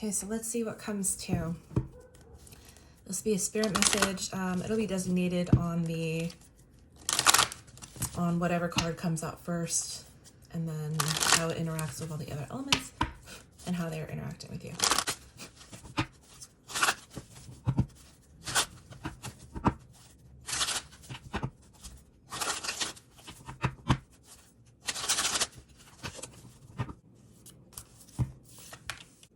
Okay, so let's see what comes to. This will be a spirit message. It'll be designated on whatever card comes out first, and then how it interacts with all the other elements and how they're interacting with you.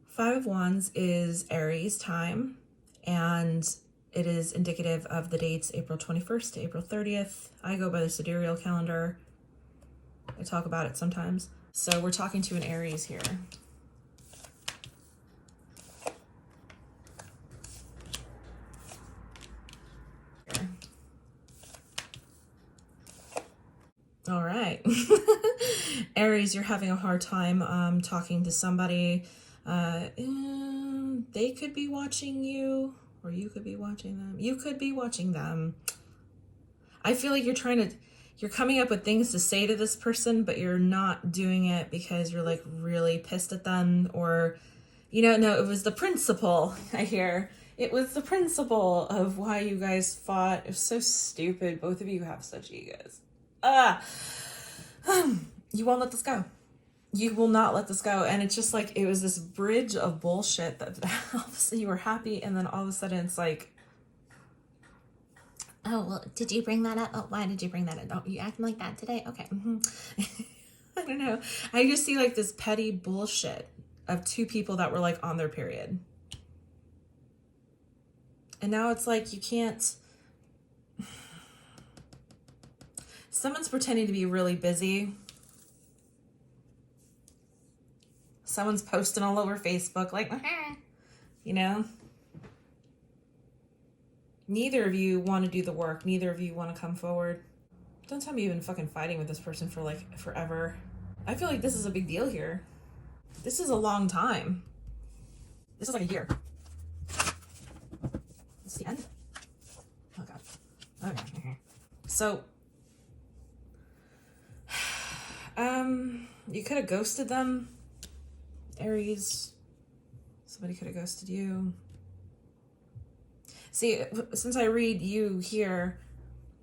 Five of Wands is Aries time, and it is indicative of the dates April 21st to April 30th. I go by the sidereal calendar. I talk about it sometimes. So we're talking to an Aries here. All right. Aries, you're having a hard time talking to somebody. They could be watching you, or you could be watching them. You could be watching them. I feel like you're coming up with things to say to this person, but you're not doing it because you're like really pissed at them, or, no, it was the principle. I hear it was the principle of why you guys fought. It was so stupid. Both of you have such egos. You won't let this go. You will not let this go. And it's just like, it was this bridge of bullshit that all of a sudden you were happy, and then all of a sudden it's like, oh, well, did you bring that up? Oh, why did you bring that up? Oh, you acting like that today? Okay. I don't know. I just see like this petty bullshit of two people that were like on their period. And now it's like, you can't. Someone's pretending to be really busy. Someone's posting all over Facebook like, Neither of you want to do the work. Neither of you want to come forward. Don't tell me you've been fucking fighting with this person for like forever. I feel like this is a big deal here. This is a long time. This is like a year. It's the end. Oh God. Okay. So, you could have ghosted them, Aries. Somebody could have ghosted you. See, since I read you here,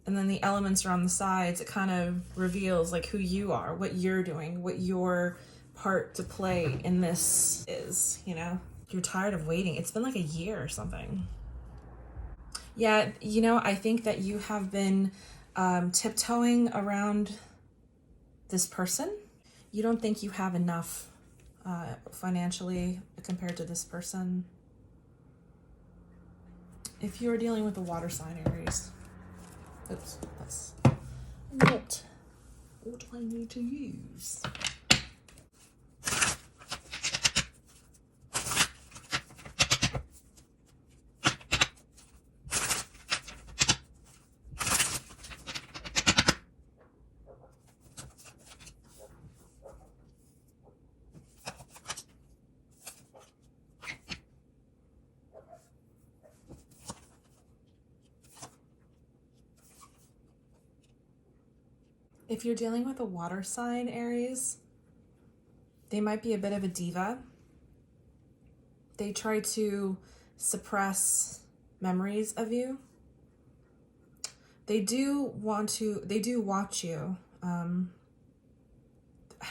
and then the elements are on the sides, it kind of reveals like who you are, what you're doing, what your part to play in this is, You're tired of waiting. It's been like a year or something. Yeah, I think that you have been tiptoeing around this person. You don't think you have enough financially compared to this person. If you are dealing with a water sign, Aries. Oops, that's not what I need to use. If you're dealing with a water sign, Aries, they might be a bit of a diva. They try to suppress memories of you. They do watch you. I don't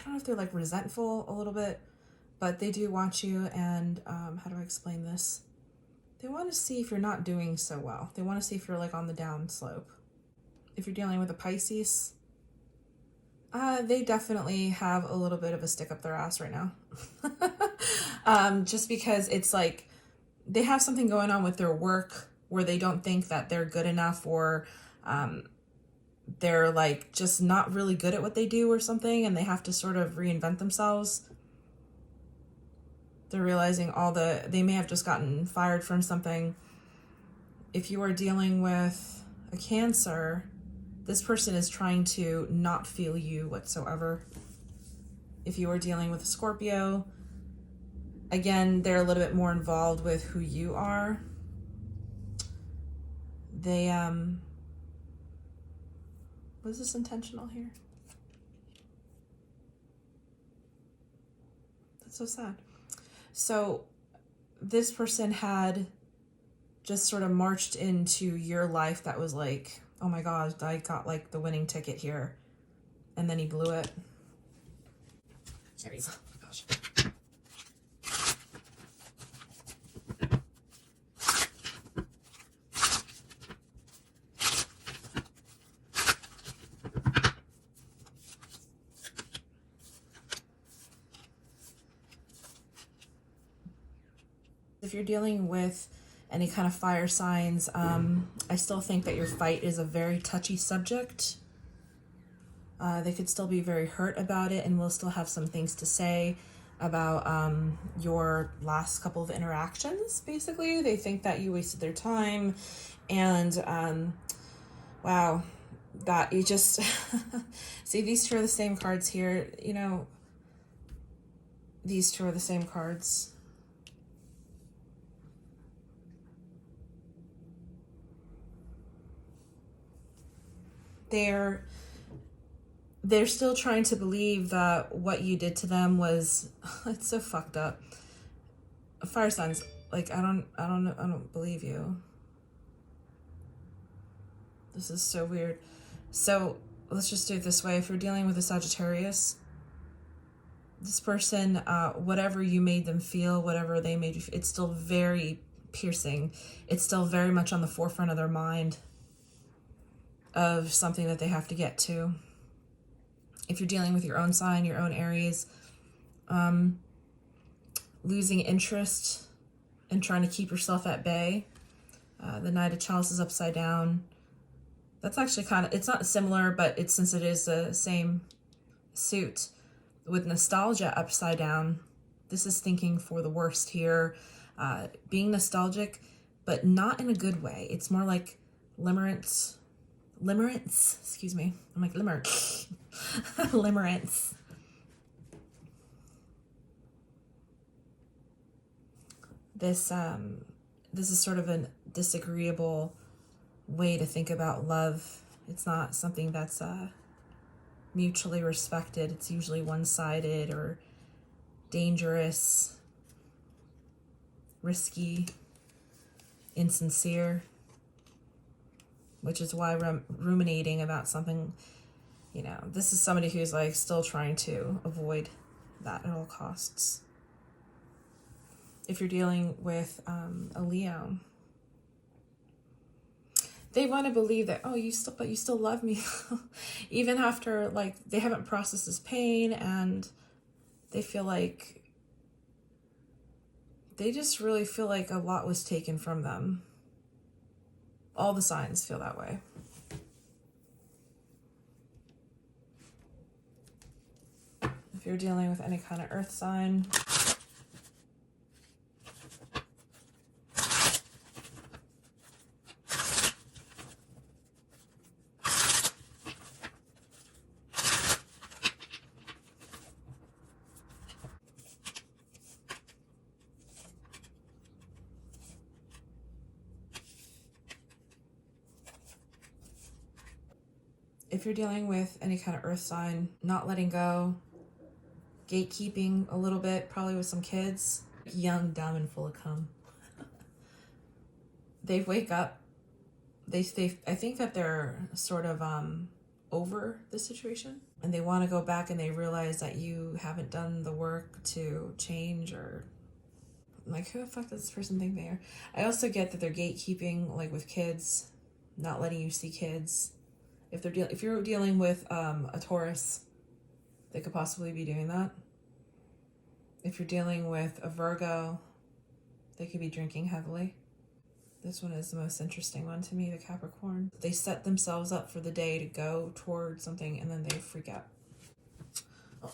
know if they're like resentful a little bit, but they do watch you, and how do I explain this? They want to see if you're not doing so well. They want to see if you're like on the down slope. If you're dealing with a Pisces, they definitely have a little bit of a stick up their ass right now. Just because it's like they have something going on with their work where they don't think that they're good enough, or they're like just not really good at what they do or something, and they have to sort of reinvent themselves. They're realizing they may have just gotten fired from something. If you are dealing with a Cancer, this person is trying to not feel you whatsoever. If you are dealing with a Scorpio, again, they're a little bit more involved with who you are. They, was this intentional here? That's so sad. So this person had just sort of marched into your life that was like, oh my God, I got like the winning ticket here. And then he blew it. Aries. Oh my gosh. If you're dealing with any kind of fire signs, I still think that your fight is a very touchy subject. They could still be very hurt about it and will still have some things to say about your last couple of interactions, basically. They think that you wasted their time, and wow, that you just see, these two are the same cards here, you know, these two are the same cards. They're still trying to believe that what you did to them was, it's so fucked up. Fire signs, like, I don't believe you. This is so weird. So let's just do it this way. If you're dealing with a Sagittarius, this person, whatever you made them feel, whatever they made you feel, it's still very piercing. It's still very much on the forefront of their mind of something that they have to get to. If you're dealing with your own sign, your own Aries, losing interest and trying to keep yourself at bay. The Knight of Chalices upside down. That's actually kind of, it's not similar, but it's, since it is the same suit, with nostalgia upside down, this is thinking for the worst here. Being nostalgic, but not in a good way. It's more like limerence, excuse me. I'm like limerence. Limerence. This is sort of a disagreeable way to think about love. It's not something that's mutually respected. It's usually one-sided or dangerous, risky, insincere, which is why ruminating about something, you know, this is somebody who's like still trying to avoid that at all costs. If you're dealing with a Leo, they want to believe that, oh, you still love me. Even after, like, they haven't processed this pain, and they feel like, they just really feel like a lot was taken from them. All the signs feel that way. If you're dealing with any kind of earth sign, if you're dealing with any kind of earth sign, not letting go, gatekeeping a little bit, probably with some kids, young, dumb, and full of cum. They wake up, I think that they're sort of over the situation, and they want to go back, and they realize that you haven't done the work to change, or like, who the fuck does this person think they are? I also get that they're gatekeeping, like with kids, not letting you see kids. If you're dealing with a Taurus, they could possibly be doing that. If you're dealing with a Virgo, they could be drinking heavily. This one is the most interesting one to me, the Capricorn. They set themselves up for the day to go towards something, and then they freak out. Oh.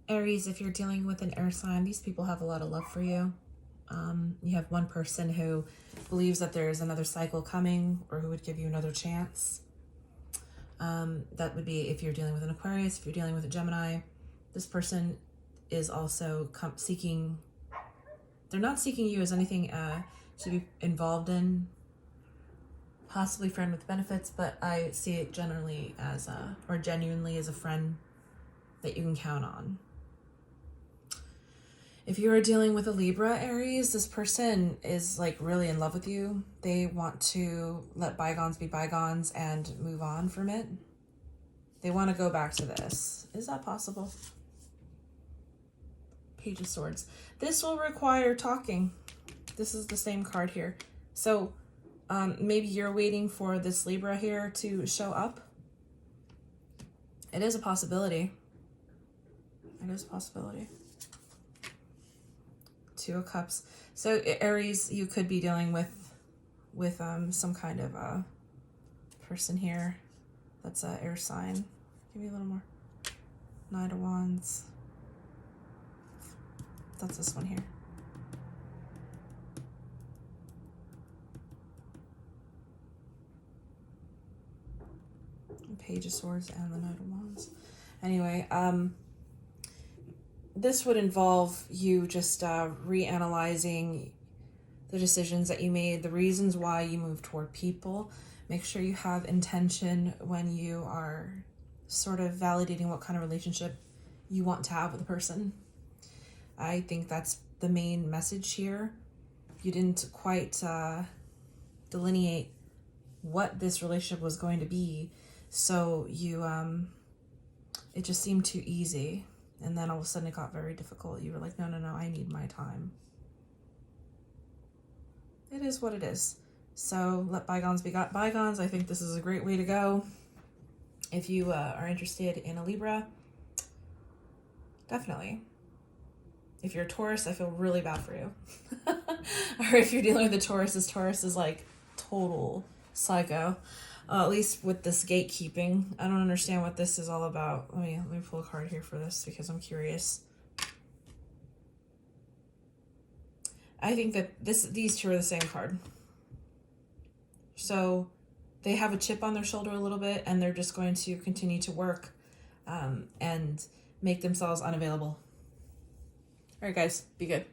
Aries, if you're dealing with an air sign, these people have a lot of love for you. You have one person who believes that there's another cycle coming, or who would give you another chance. That would be if you're dealing with an Aquarius. If you're dealing with a Gemini, this person is also seeking They're not seeking you as anything to be involved in, possibly friend with benefits, but I see it generally as or genuinely as a friend that you can count on. If you are dealing with a Libra, Aries, this person is like really in love with you. They want to let bygones be bygones and move on from it. They want to go back to this. Is that possible? Page of Swords. This will require talking. This is the same card here. So maybe you're waiting for this Libra here to show up. It is a possibility. It is a possibility. Two of Cups. So Aries, you could be dealing with some kind of person here that's an air sign. Give me a little more. Knight of Wands. That's this one here. Page of Swords and the Knight of Wands. Anyway, this would involve you just reanalyzing the decisions that you made, the reasons why you move toward people. Make sure you have intention when you are sort of validating what kind of relationship you want to have with a person. I think that's the main message here. You didn't quite delineate what this relationship was going to be, so you it just seemed too easy. And then all of a sudden it got very difficult. You were like, no, I need my time. It is what it is. So let bygones be bygones. I think this is a great way to go. If you are interested in a Libra, definitely. If you're a Taurus, I feel really bad for you. Or if you're dealing with a Taurus is like total psycho. At least with this gatekeeping. I don't understand what this is all about. Let me pull a card here for this because I'm curious. I think that these two are the same card. So they have a chip on their shoulder a little bit, and they're just going to continue to work and make themselves unavailable. All right, guys, be good.